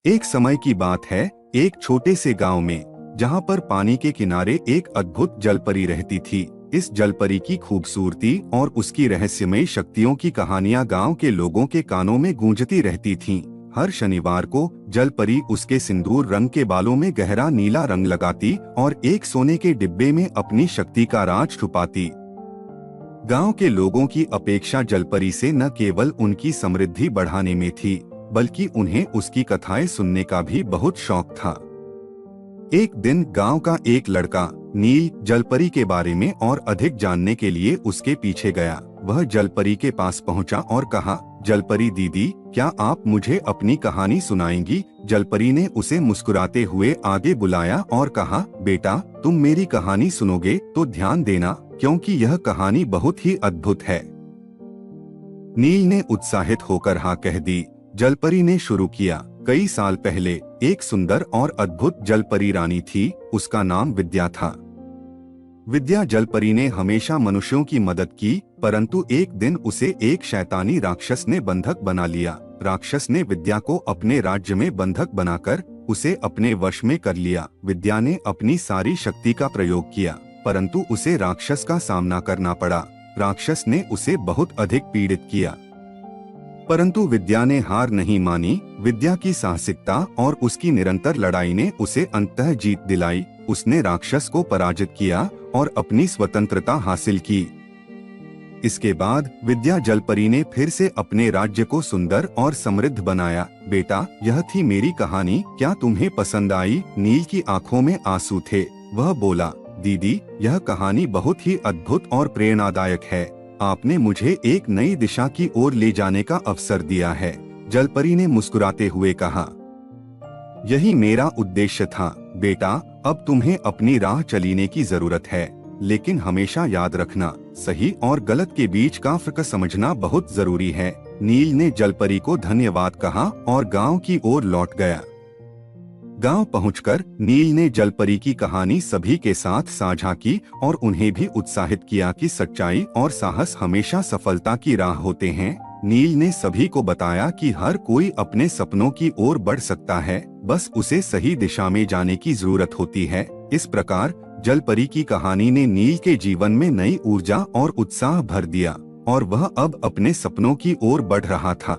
एक समय की बात है, एक छोटे से गांव में, जहां पर पानी के किनारे एक अद्भुत जलपरी रहती थी। इस जलपरी की खूबसूरती और उसकी रहस्यमय शक्तियों की कहानियां गांव के लोगों के कानों में गूंजती रहती थीं। हर शनिवार को जलपरी उसके सिंदूर रंग के बालों में गहरा नीला रंग लगाती और एक सोने के डिब्बे में अपनी शक्ति का राज छुपाती। गांव के लोगों की अपेक्षा जलपरी से न केवल उनकी समृद्धि बढ़ाने में थी, बल्कि उन्हें उसकी कथाएं सुनने का भी बहुत शौक था। एक दिन गांव का एक लड़का नील जलपरी के बारे में और अधिक जानने के लिए उसके पीछे गया। वह जलपरी के पास पहुंचा और कहा, जलपरी दीदी, क्या आप मुझे अपनी कहानी सुनाएंगी? जलपरी ने उसे मुस्कुराते हुए आगे बुलाया और कहा, बेटा, तुम मेरी कहानी सुनोगे तो ध्यान देना, क्योंकि यह कहानी बहुत ही अद्भुत है। नील ने उत्साहित होकर हाँ कह दी। जलपरी ने शुरू किया। कई साल पहले एक सुंदर और अद्भुत जलपरी रानी थी। उसका नाम विद्या था। विद्या जलपरी ने हमेशा मनुष्यों की मदद की, परंतु एक दिन उसे एक शैतानी राक्षस ने बंधक बना लिया। राक्षस ने विद्या को अपने राज्य में बंधक बनाकर उसे अपने वश में कर लिया। विद्या ने अपनी सारी शक्ति का प्रयोग किया, परंतु उसे राक्षस का सामना करना पड़ा। राक्षस ने उसे बहुत अधिक पीड़ित किया, परंतु विद्या ने हार नहीं मानी। विद्या की साहसिकता और उसकी निरंतर लड़ाई ने उसे अंततः जीत दिलाई। उसने राक्षस को पराजित किया और अपनी स्वतंत्रता हासिल की। इसके बाद विद्या जलपरी ने फिर से अपने राज्य को सुंदर और समृद्ध बनाया। बेटा, यह थी मेरी कहानी, क्या तुम्हें पसंद आई? नील की आंखों में आंसू थे। वह बोला, दीदी, यह कहानी बहुत ही अद्भुत और प्रेरणादायक है। आपने मुझे एक नई दिशा की ओर ले जाने का अवसर दिया है। जलपरी ने मुस्कुराते हुए कहा, यही मेरा उद्देश्य था। बेटा, अब तुम्हें अपनी राह चलीने की जरूरत है, लेकिन हमेशा याद रखना, सही और गलत के बीच का फर्क समझना बहुत जरूरी है। नील ने जलपरी को धन्यवाद कहा और गांव की ओर लौट गया। गांव पहुंचकर नील ने जलपरी की कहानी सभी के साथ साझा की और उन्हें भी उत्साहित किया कि सच्चाई और साहस हमेशा सफलता की राह होते हैं। नील ने सभी को बताया कि हर कोई अपने सपनों की ओर बढ़ सकता है, बस उसे सही दिशा में जाने की जरूरत होती है। इस प्रकार जलपरी की कहानी ने नील के जीवन में नई ऊर्जा और उत्साह भर दिया और वह अब अपने सपनों की ओर बढ़ रहा था।